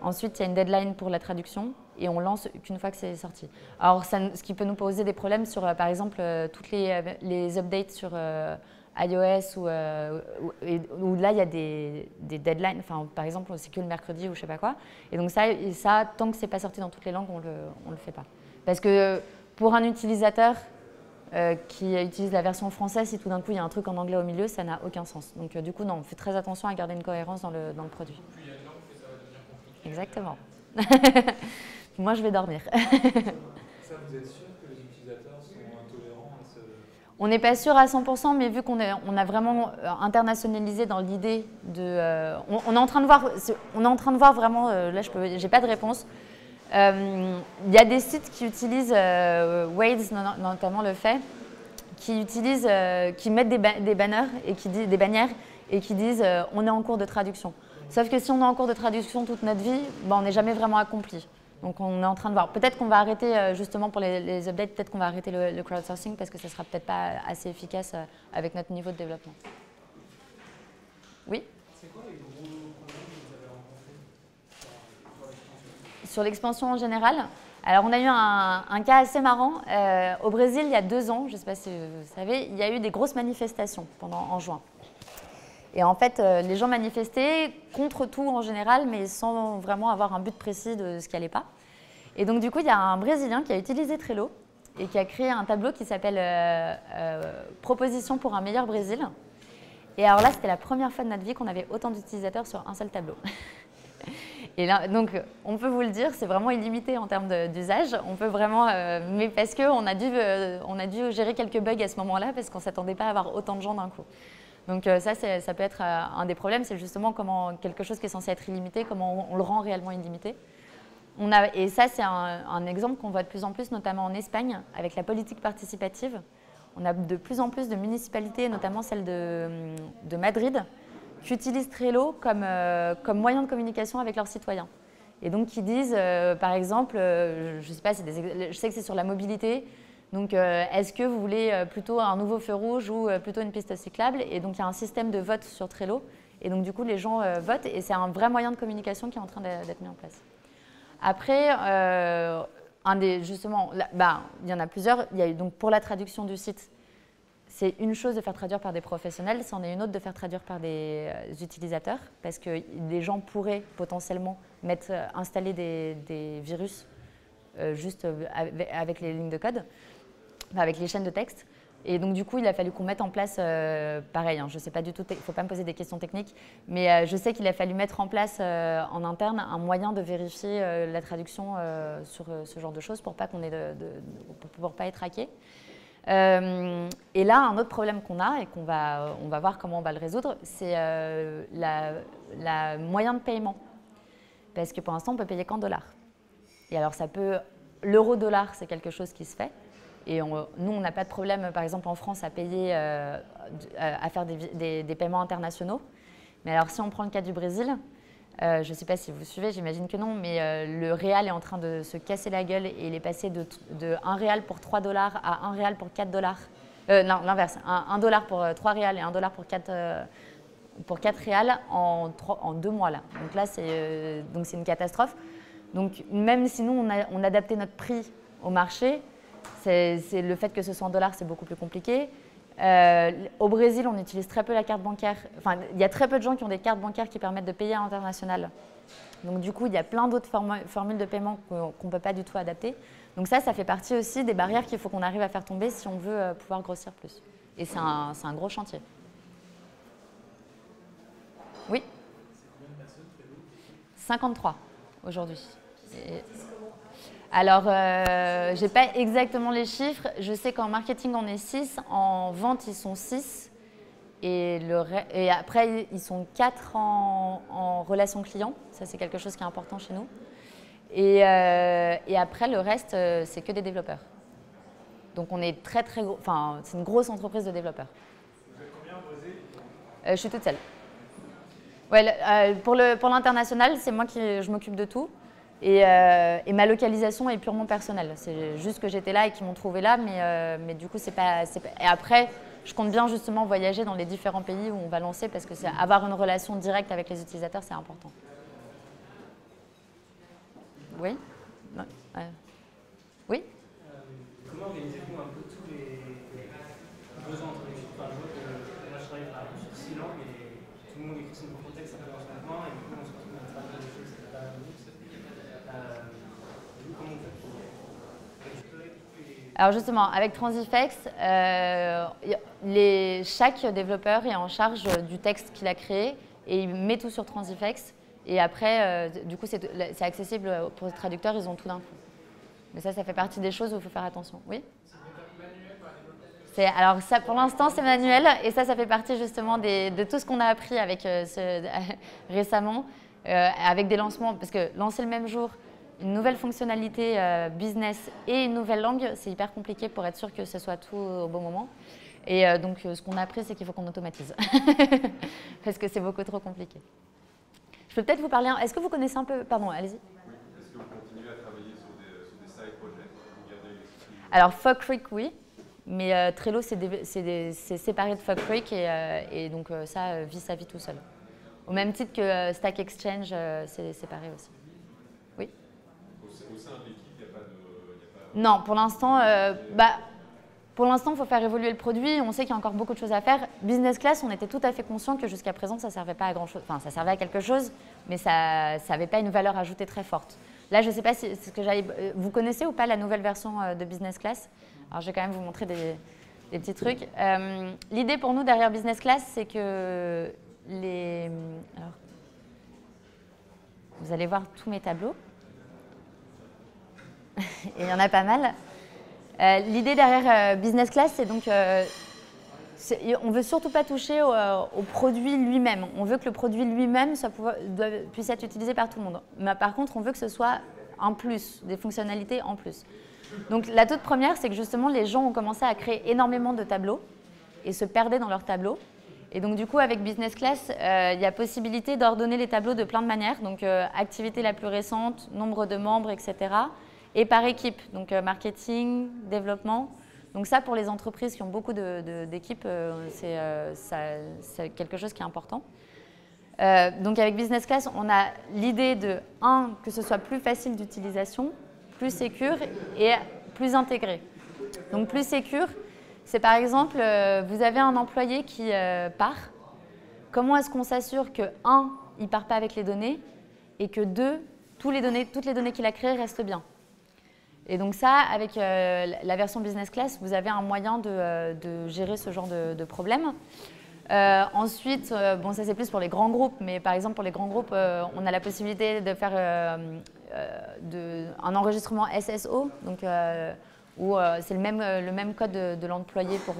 [SPEAKER 1] Ensuite, il y a une deadline pour la traduction et on lance qu'une fois que c'est sorti. Alors, ce qui peut nous poser des problèmes sur, par exemple, toutes les updates sur iOS où là, il y a des deadlines. Enfin, par exemple, c'est que le mercredi ou je ne sais pas quoi. Et donc ça tant que ce n'est pas sorti dans toutes les langues, on le fait pas. Parce que pour un utilisateur qui utilise la version française, si tout d'un coup, il y a un truc en anglais au milieu, ça n'a aucun sens. Donc, du coup, non, on fait très attention à garder une cohérence dans le produit. Exactement. Moi, je vais dormir.
[SPEAKER 2] Ça, vous êtes sûr que les utilisateurs sont intolérants à ce...
[SPEAKER 1] On n'est pas sûr à 100%, mais vu qu'on a vraiment internationalisé dans l'idée de... on est en train de voir vraiment, là j'ai pas de réponse. Il y a des sites qui utilisent, Waze notamment le fait, qui mettent des banners et des bannières et qui disent on est en cours de traduction. Sauf que si on est en cours de traduction toute notre vie, on n'est jamais vraiment accompli. Donc on est en train de voir. Peut-être qu'on va arrêter, justement pour les updates, peut-être qu'on va arrêter le crowdsourcing parce que ça ne sera peut-être pas assez efficace avec notre niveau de développement. Oui?
[SPEAKER 2] C'est quoi les gros problèmes que vous avez rencontrés
[SPEAKER 1] sur l'expansion en général? Alors on a eu un cas assez marrant. Au Brésil, il y a 2 ans, je ne sais pas si vous savez, il y a eu des grosses manifestations en juin. Et en fait, les gens manifestaient contre tout en général, mais sans vraiment avoir un but précis de ce qui n'allait pas. Et donc, du coup, il y a un Brésilien qui a utilisé Trello et qui a créé un tableau qui s'appelle Proposition pour un meilleur Brésil. Et alors là, c'était la première fois de notre vie qu'on avait autant d'utilisateurs sur un seul tableau. Et là, donc, on peut vous le dire, c'est vraiment illimité en termes d'usage. On peut vraiment, mais parce qu'on a dû gérer quelques bugs à ce moment-là, parce qu'on ne s'attendait pas à avoir autant de gens d'un coup. Donc ça peut être un des problèmes, c'est justement comment quelque chose qui est censé être illimité, comment on le rend réellement illimité. Et ça, c'est un exemple qu'on voit de plus en plus, notamment en Espagne, avec la politique participative. On a de plus en plus de municipalités, notamment celle de Madrid, qui utilisent Trello comme moyen de communication avec leurs citoyens. Et donc qui disent, par exemple, je sais pas, je sais que c'est sur la mobilité, donc, est-ce que vous voulez plutôt un nouveau feu rouge ou plutôt une piste cyclable? Et donc, il y a un système de vote sur Trello. Et donc, du coup, les gens votent et c'est un vrai moyen de communication qui est en train d'être mis en place. Après, justement, il y en a plusieurs. Il y a donc pour la traduction du site, c'est une chose de faire traduire par des professionnels, c'en est une autre de faire traduire par des utilisateurs, parce que des gens pourraient potentiellement installer des virus juste avec les lignes de code. Avec les chaînes de texte. Et donc, du coup, il a fallu qu'on mette en place, pareil, je ne sais pas du tout, il ne faut pas me poser des questions techniques, mais je sais qu'il a fallu mettre en place en interne un moyen de vérifier la traduction sur ce genre de choses pour pas pour pas être hacké. Et là, un autre problème qu'on a et on va voir comment on va le résoudre, c'est la moyen de paiement. Parce que pour l'instant, on peut payer qu'en dollars. Et alors, l'euro-dollar, c'est quelque chose qui se fait. Et nous, on n'a pas de problème, par exemple, en France, à payer, à faire des paiements internationaux. Mais alors, si on prend le cas du Brésil, je ne sais pas si vous suivez, j'imagine que non, mais le réal est en train de se casser la gueule et il est passé de 1 réal pour 3 dollars à 1 réal pour 4 dollars. Non, l'inverse, 1 dollar pour 3 réals et 1 dollar pour 4 réals en 2 mois. Là. Donc là, c'est une catastrophe. Donc, même si nous, on adaptait notre prix au marché, c'est le fait que ce soit en dollars, c'est beaucoup plus compliqué. Au Brésil, on utilise très peu la carte bancaire. Enfin, il y a très peu de gens qui ont des cartes bancaires qui permettent de payer à l'international. Donc, du coup, il y a plein d'autres formules de paiement qu'on ne peut pas du tout adapter. Donc ça fait partie aussi des barrières qu'il faut qu'on arrive à faire tomber si on veut pouvoir grossir plus. Et c'est un gros chantier. Oui. 53 aujourd'hui. Alors, je n'ai pas exactement les chiffres. Je sais qu'en marketing, on est 6. En vente, ils sont 6. Et après, ils sont 4 en relation client. Ça, c'est quelque chose qui est important chez nous. Et après, le reste, c'est que des développeurs. Donc, on est très gros. Enfin, c'est une grosse entreprise de développeurs.
[SPEAKER 2] Vous êtes combien au Brésil?
[SPEAKER 1] Je suis toute seule. Ouais, pour l'international, c'est moi je m'occupe de tout. Et ma localisation est purement personnelle. C'est juste que j'étais là et qu'ils m'ont trouvé là, mais du coup, c'est pas. Et après, je compte bien justement voyager dans les différents pays où on va lancer parce que avoir une relation directe avec les utilisateurs, c'est important. Oui. Oui.
[SPEAKER 3] Comment organisez-vous un peu tous les besoins entre les équipes? Enfin, je vois que moi, je travaille par exemple sur 6 langues et tout le monde écrit son propre texte un peu en ce moment et du coup, on se retrouve à faire des choses qui ne sont pas la même chose. Comment vous faites pour récupérer tous les...
[SPEAKER 1] Alors justement, avec Transifex, chaque développeur est en charge du texte qu'il a créé et il met tout sur Transifex. Et après, du coup, c'est accessible pour les traducteurs, ils ont tout d'un coup. Mais ça fait partie des choses où il faut faire attention. Oui? Alors ça, pour l'instant, c'est manuel et ça fait partie justement de tout ce qu'on a appris avec, récemment, avec des lancements, parce que lancer le même jour une nouvelle fonctionnalité business et une nouvelle langue, c'est hyper compliqué pour être sûr que ce soit tout au bon moment. Et donc, ce qu'on a appris, c'est qu'il faut qu'on automatise, parce que c'est beaucoup trop compliqué. Je peux peut-être vous parler, est-ce que vous connaissez un peu, pardon, allez-y.
[SPEAKER 4] Est-ce que vous continuez à travailler sur des side projects?
[SPEAKER 1] Alors, Fog Creek, oui. Mais Trello, c'est séparé de Fog Creek et donc ça vit sa vie tout seul. Au même titre que Stack Exchange, c'est séparé aussi. Oui.
[SPEAKER 4] Au sein de l'équipe, il n'y a pas de...
[SPEAKER 1] Non, pour l'instant, il faut faire évoluer le produit. On sait qu'il y a encore beaucoup de choses à faire. Business Class, on était tout à fait conscient que jusqu'à présent, ça ne servait pas à grand-chose. Enfin, ça servait à quelque chose, mais ça n'avait pas une valeur ajoutée très forte. Là, je ne sais pas si c'est ce que j'allais... Vous connaissez ou pas la nouvelle version de Business Class? Alors, je vais quand même vous montrer des petits trucs. L'idée pour nous derrière Business Class, c'est que alors, vous allez voir tous mes tableaux. Et il y en a pas mal. L'idée derrière Business Class, c'est donc... on ne veut surtout pas toucher au produit lui-même. On veut que le produit lui-même puisse être utilisé par tout le monde. Mais par contre, on veut que ce soit un plus, des fonctionnalités en plus. Donc la toute première, c'est que justement, les gens ont commencé à créer énormément de tableaux et se perdaient dans leurs tableaux. Et donc du coup, avec Business Class, il y a possibilité d'ordonner les tableaux de plein de manières. Donc activité la plus récente, nombre de membres, etc. Et par équipe, donc marketing, développement. Donc ça, pour les entreprises qui ont beaucoup d'équipes, c'est quelque chose qui est important. Donc avec Business Class, on a l'idée de, que ce soit plus facile d'utilisation, plus sécure et plus intégré. Donc plus sécure, c'est par exemple, vous avez un employé qui part. Comment est-ce qu'on s'assure que, il ne part pas avec les données et que 2, toutes les données qu'il a créées restent bien? Et donc ça, avec la version Business Class, vous avez un moyen de gérer ce genre de problème. Ensuite, bon, ça c'est plus pour les grands groupes, mais par exemple pour les grands groupes, on a la possibilité de faire un enregistrement SSO, donc, où c'est le même code de l'employé pour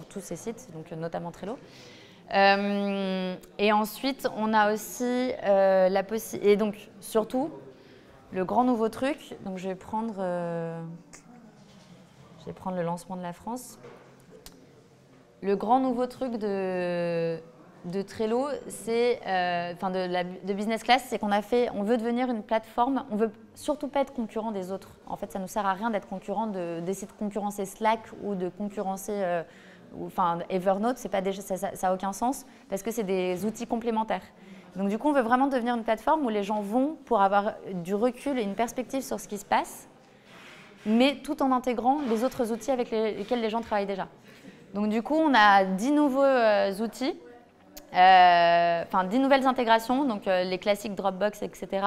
[SPEAKER 1] tous ces sites, donc notamment Trello. Et ensuite, on a aussi la possibilité, et donc surtout, le grand nouveau truc, donc je vais prendre le lancement de la France. Le grand nouveau truc de Trello, c'est, de Business Class, c'est on veut devenir une plateforme, on veut surtout pas être concurrent des autres. En fait, ça ne nous sert à rien d'être concurrent, d'essayer de concurrencer Slack ou de concurrencer Evernote, ça n'a aucun sens parce que c'est des outils complémentaires. Donc du coup, on veut vraiment devenir une plateforme où les gens vont pour avoir du recul et une perspective sur ce qui se passe, mais tout en intégrant les autres outils avec lesquels les gens travaillent déjà. Donc du coup, on a 10 nouveaux outils, 10 nouvelles intégrations, donc les classiques Dropbox, etc.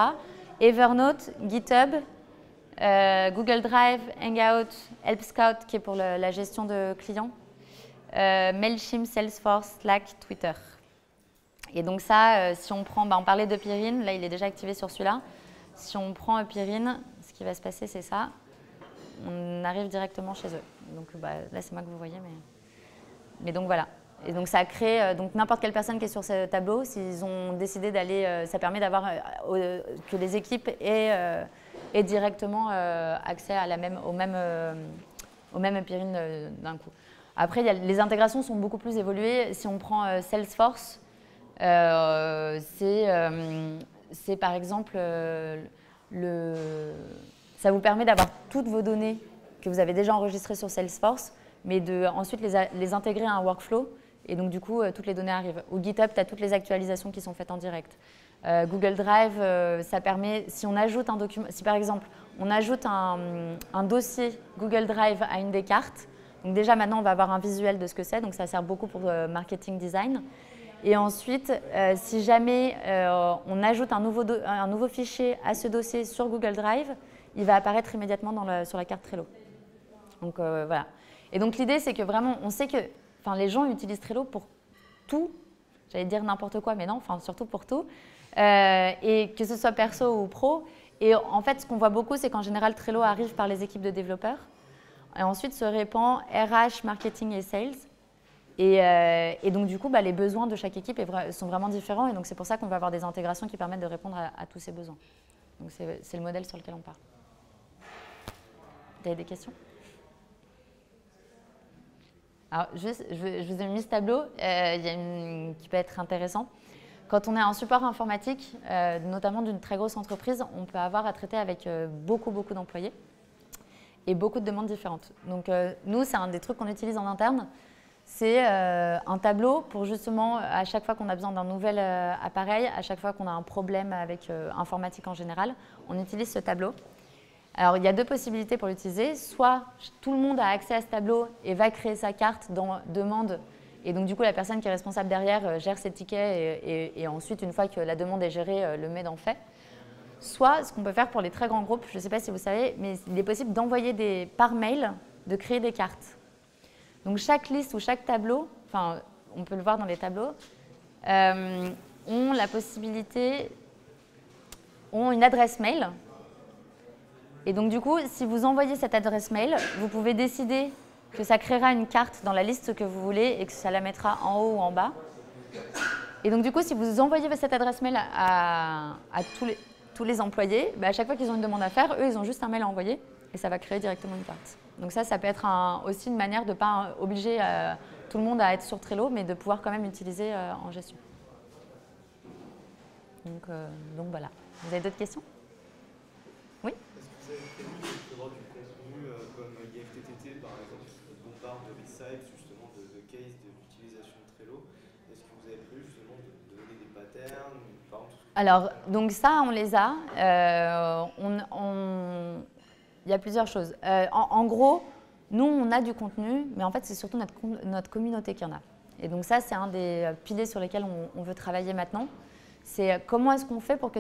[SPEAKER 1] Evernote, GitHub, Google Drive, Hangout, Help Scout qui est pour la gestion de clients, Mailchimp, Salesforce, Slack, Twitter. Et donc ça, si on prend, on parlait de Pyrrhine, là il est déjà activé sur celui-là. Si on prend Pyrrhine, ce qui va se passer c'est ça, on arrive directement chez eux. Donc là c'est moi que vous voyez, mais donc voilà. Et donc ça crée, donc n'importe quelle personne qui est sur ce tableau, s'ils ont décidé d'aller, ça permet d'avoir que les équipes aient directement accès à au même Pyrrhine d'un coup. Après, les intégrations sont beaucoup plus évoluées. Si on prend Salesforce, c'est par exemple, ça vous permet d'avoir toutes vos données que vous avez déjà enregistrées sur Salesforce, mais ensuite les intégrer à un workflow. Et donc, du coup, toutes les données arrivent. Ou GitHub, tu as toutes les actualisations qui sont faites en direct. Google Drive, ça permet, si on ajoute un document, si par exemple, on ajoute un dossier Google Drive à une des cartes, donc déjà maintenant, on va avoir un visuel de ce que c'est, donc ça sert beaucoup pour marketing design. Et ensuite, si jamais on ajoute un nouveau fichier à ce dossier sur Google Drive, il va apparaître immédiatement sur la carte Trello. Donc voilà. Et donc l'idée, c'est que vraiment, on sait que les gens utilisent Trello pour tout, j'allais dire n'importe quoi, mais non, surtout pour tout, et que ce soit perso ou pro. Et en fait, ce qu'on voit beaucoup, c'est qu'en général, Trello arrive par les équipes de développeurs. Et ensuite se répand RH, marketing et sales. Et donc, du coup, les besoins de chaque équipe sont vraiment différents. Et donc, c'est pour ça qu'on va avoir des intégrations qui permettent de répondre à tous ces besoins. Donc, c'est le modèle sur lequel on part. Vous avez des questions? Alors, juste, je vous ai mis ce tableau qui peut être intéressant. Quand on est en support informatique, notamment d'une très grosse entreprise, on peut avoir à traiter avec beaucoup d'employés et beaucoup de demandes différentes. Donc, nous, c'est un des trucs qu'on utilise en interne. C'est un tableau pour justement, à chaque fois qu'on a besoin d'un nouvel appareil, à chaque fois qu'on a un problème avec informatique en général, on utilise ce tableau. Alors, il y a deux possibilités pour l'utiliser. Soit tout le monde a accès à ce tableau et va créer sa carte dans demande. Et donc, du coup, la personne qui est responsable derrière gère ses tickets et ensuite, une fois que la demande est gérée, le met dans fait. Soit, ce qu'on peut faire pour les très grands groupes, je ne sais pas si vous savez, mais il est possible d'envoyer par mail, de créer des cartes. Donc, chaque liste ou chaque tableau, enfin, on peut le voir dans les tableaux, ont la possibilité, ont une adresse mail. Et donc, du coup, si vous envoyez cette adresse mail, vous pouvez décider que ça créera une carte dans la liste que vous voulez et que ça la mettra en haut ou en bas. Et donc, du coup, si vous envoyez cette adresse mail à tous les employés, à chaque fois qu'ils ont une demande à faire, eux, ils ont juste un mail à envoyer et ça va créer directement une carte. Donc ça peut être aussi une manière de ne pas obliger tout le monde à être sur Trello, mais de pouvoir quand même utiliser en gestion. Donc voilà. Vous avez d'autres questions? Oui?
[SPEAKER 5] Est-ce que vous avez prévu de prévoir du contenu comme IFTTT, par exemple, qui bombarde de recites, justement, de case de l'utilisation de Trello? Est-ce que vous avez prévu justement de donner des patterns, par exemple?
[SPEAKER 1] Alors, donc ça, on les a. Il y a plusieurs choses. En gros, nous, on a du contenu, mais en fait, c'est surtout notre communauté qui en a. Et donc ça, c'est un des piliers sur lesquels on veut travailler maintenant. C'est comment est-ce qu'on fait pour que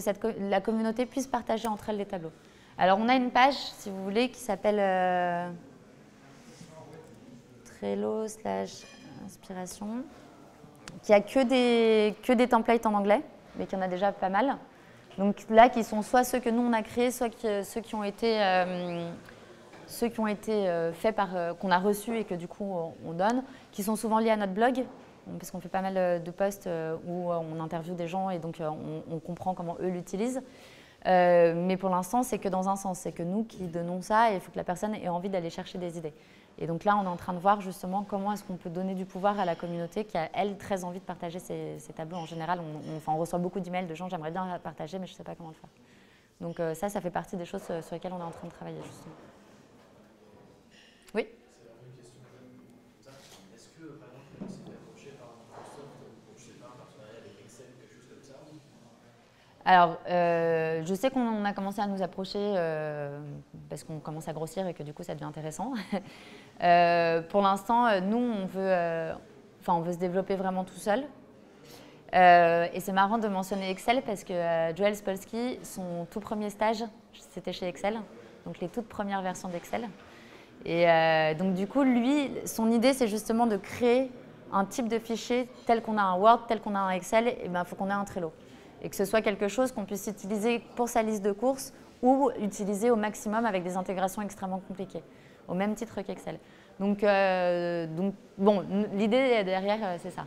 [SPEAKER 1] la communauté puisse partager entre elles les tableaux. Alors, on a une page, si vous voulez, qui s'appelle Trello/inspiration, qui a que des templates en anglais, mais qui en a déjà pas mal. Donc là, qui sont soit ceux que nous, on a créés, soit ceux qui ont été faits qu'on a reçus et que du coup, on donne, qui sont souvent liés à notre blog, parce qu'on fait pas mal de posts où on interviewe des gens et donc on comprend comment eux l'utilisent. Mais pour l'instant, c'est que dans un sens, c'est que nous qui donnons ça et il faut que la personne ait envie d'aller chercher des idées. Et donc là, on est en train de voir justement comment est-ce qu'on peut donner du pouvoir à la communauté qui a, elle, très envie de partager ces tableaux. En général, on reçoit beaucoup d'emails de gens, j'aimerais bien partager, mais je ne sais pas comment le faire. Donc ça fait partie des choses sur lesquelles on est en train de travailler, justement. Oui?
[SPEAKER 2] C'est vraiment une question comme ça. Est-ce que, par exemple, vous êtes approché par Microsoft pour, je sais pas, un partenariat avec Excel ou quelque chose comme ça?
[SPEAKER 1] Alors, je sais qu'on a commencé à nous approcher parce qu'on commence à grossir et que du coup, ça devient intéressant. Pour l'instant, nous, on veut se développer vraiment tout seul. Et c'est marrant de mentionner Excel parce que Joel Spolsky, son tout premier stage, c'était chez Excel, donc les toutes premières versions d'Excel. Et donc du coup, lui, son idée, c'est justement de créer un type de fichier tel qu'on a un Word, tel qu'on a un Excel, et il faut qu'on ait un Trello. Et que ce soit quelque chose qu'on puisse utiliser pour sa liste de courses ou utiliser au maximum avec des intégrations extrêmement compliquées, au même titre qu'Excel. Donc bon, l'idée derrière, c'est ça.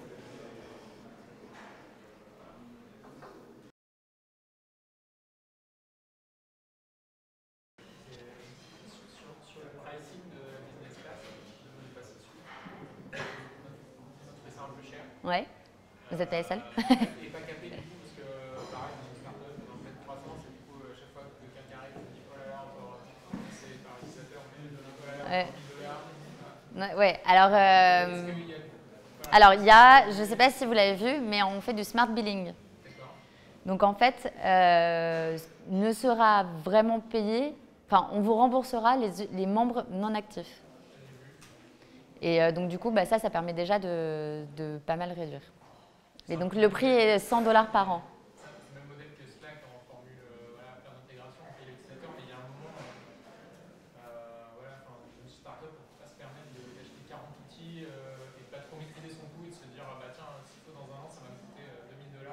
[SPEAKER 2] Sur le pricing de Business Class, on est passé dessus. On trouvait ça un peu cher.
[SPEAKER 1] Ouais, vous êtes ASL.
[SPEAKER 2] Et pas capé du coup, parce que pareil, dans une startup, on est en pleine croissance, et du coup, à chaque fois que quelqu'un arrive, on dit oh là là, encore, c'est par utilisateur, mais il donne un peu à l'heure, $1000.
[SPEAKER 1] Ouais, alors il y a, je ne sais pas si vous l'avez vu, mais on fait du smart billing. Donc en fait, ne sera vraiment payé, enfin on vous remboursera les membres non actifs. Et donc du coup, ça permet déjà de pas mal réduire. Et donc le prix est $100 par an.
[SPEAKER 2] C'est le même modèle que Slack en formule plein d'intégration, on fait l'utilisateur, mais il y a un moment, une startup, on ne peut pas se permettre d'acheter 40 outils et de ne pas trop maîtriser son coût et de se dire tiens, s'il faut dans un an, ça va me coûter $2000.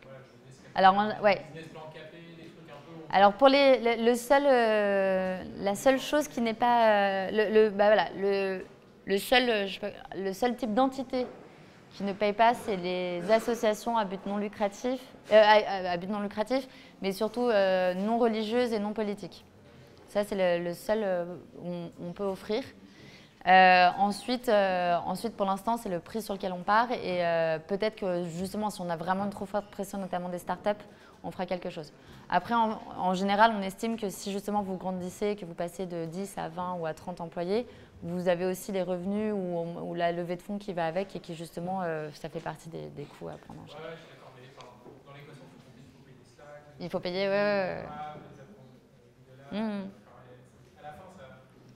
[SPEAKER 2] Voilà, je vais
[SPEAKER 1] Alors, ouais.
[SPEAKER 2] business plan capé, des trucs un peu.
[SPEAKER 1] Alors pour la seule chose qui n'est pas le seul type d'entité qui ne paye pas, c'est les associations à but non lucratif, mais surtout non religieuses et non politiques. Ça, c'est le seul on peut offrir. Ensuite, pour l'instant, c'est le prix sur lequel on part et peut-être que justement, si on a vraiment une trop forte pression, notamment des startups, on fera quelque chose. Après, en général, on estime que si justement vous grandissez, que vous passez de 10 à 20 ou à 30 employés, vous avez aussi les revenus ou la levée de fonds qui va avec et qui justement, ça fait partie des coûts à prendre en charge.
[SPEAKER 2] Ouais, je suis d'accord, mais dans l'équation, il faut payer Slack.
[SPEAKER 1] Il faut payer,
[SPEAKER 2] À la fin,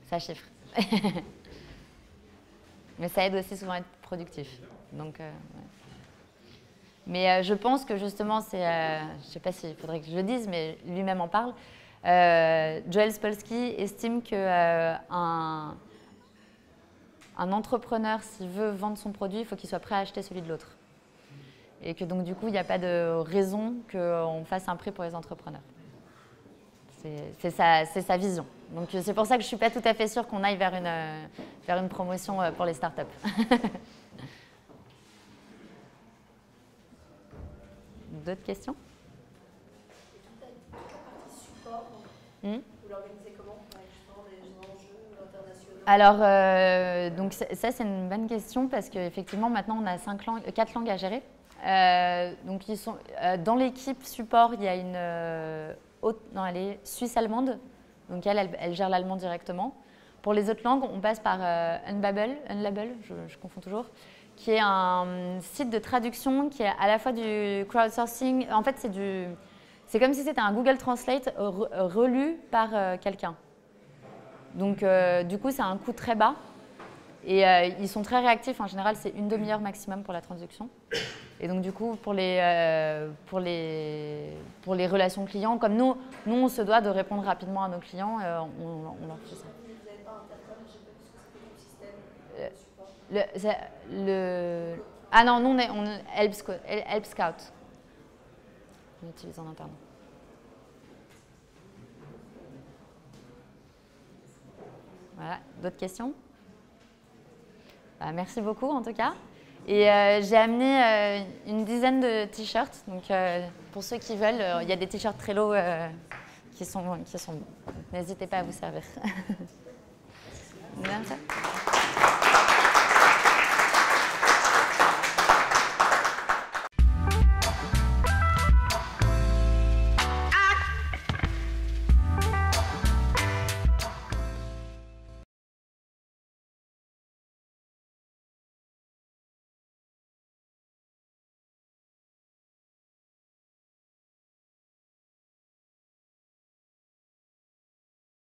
[SPEAKER 1] ça chiffre. Mais ça aide aussi souvent à être productif. Donc, ouais. Mais je pense que justement, je ne sais pas s'il faudrait que je le dise, mais lui-même en parle. Joel Spolsky estime qu'un entrepreneur, s'il veut vendre son produit, il faut qu'il soit prêt à acheter celui de l'autre. Et que donc, du coup, il n'y a pas de raison qu'on fasse un prix pour les entrepreneurs. C'est sa vision. Donc, c'est pour ça que je ne suis pas tout à fait sûre qu'on aille vers une promotion pour les startups. D'autres questions?
[SPEAKER 6] Toute la partie support, vous l'organisez comment avec justement des enjeux internationaux?
[SPEAKER 1] Alors, donc ça c'est une bonne question parce qu'effectivement maintenant on a 4 langues à gérer. Donc dans l'équipe support, il y a elle est suisse-allemande, donc elle gère l'allemand directement. Pour les autres langues, on passe par Unlabel, je confonds toujours, qui est un site de traduction qui est à la fois du crowdsourcing. En fait, c'est comme si c'était un Google Translate relu par quelqu'un. Donc, du coup, c'est un coût très bas. Et ils sont très réactifs. En général, c'est une demi-heure maximum pour la traduction. Et donc, du coup, pour les relations clients, comme nous, on se doit de répondre rapidement à nos clients, on leur fait ça.
[SPEAKER 6] Vous n'avez pas Intercom, je ne sais pas du tout ce que c'était comme système.
[SPEAKER 1] Ah non, nous, on Help Scout. On utilise en interne. Voilà, d'autres questions? Merci beaucoup en tout cas. Et j'ai amené une dizaine de t-shirts. Donc pour ceux qui veulent, il y a des t-shirts Trello qui sont bons. N'hésitez pas à vous servir.